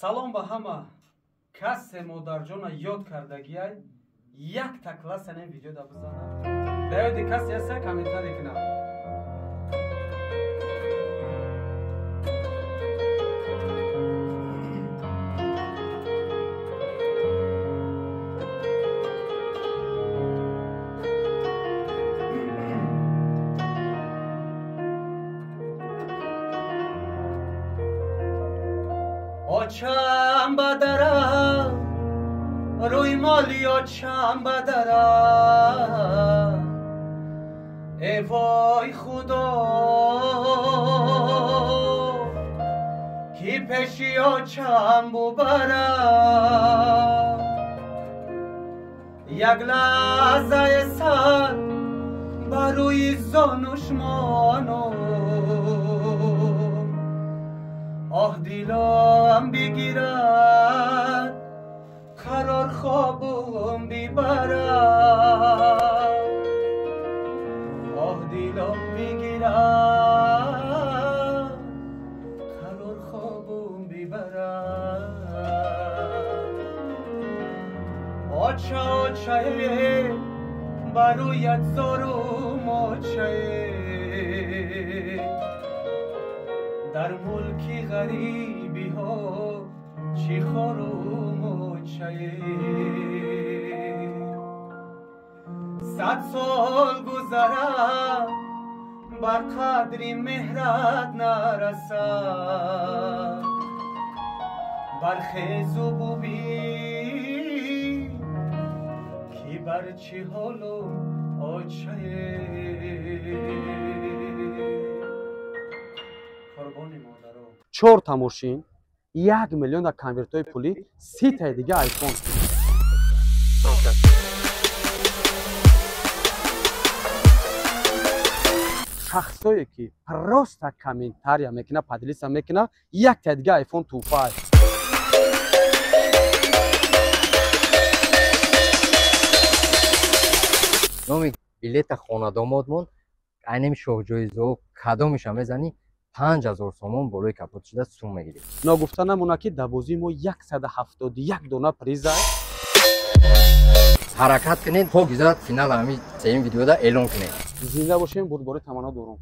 салом ба ҳама касе модарҷона ёд кардагиай як та классанем видео да бизанам. Да ёди касе ҳаста комментарий кунам. Очам ба дара рӯй моли очам ба дара э вой худо ки пеши очам бубара як лаҳзаи сар ба рӯи зонушмону آه دیلم بگیرد قرار خوابم بیبرد آه دیلم بگیرد قرار خوابم بیبرد آچه آچه برویت زارم آچه در ملکی غریبی ها چی خورم و چه 100 سال گذرد بر قدری مهرت نرسد برخیز و ببین کی بر چی حالم آچه چهار تا ماشین 1 میلیون تا کنورتای پولی 30 تا دیگه آیفون شخصایی که پروست کامنتاریا میکنه پادلیسا میکنه 1 تا دیگه آیفون توفای номи билета хонадомодмон айнами шоҳҷоизо кадомиша мезани 5000 сомон болои капот шуда сум мегирем. Нагуфта намуна ки да бозии мо 171 дона приза. Ҳаракат кунед, то гузарад финал ҳами сеюм видеода эълон кунед. Зинда бошем, бурдбори таманно дорум.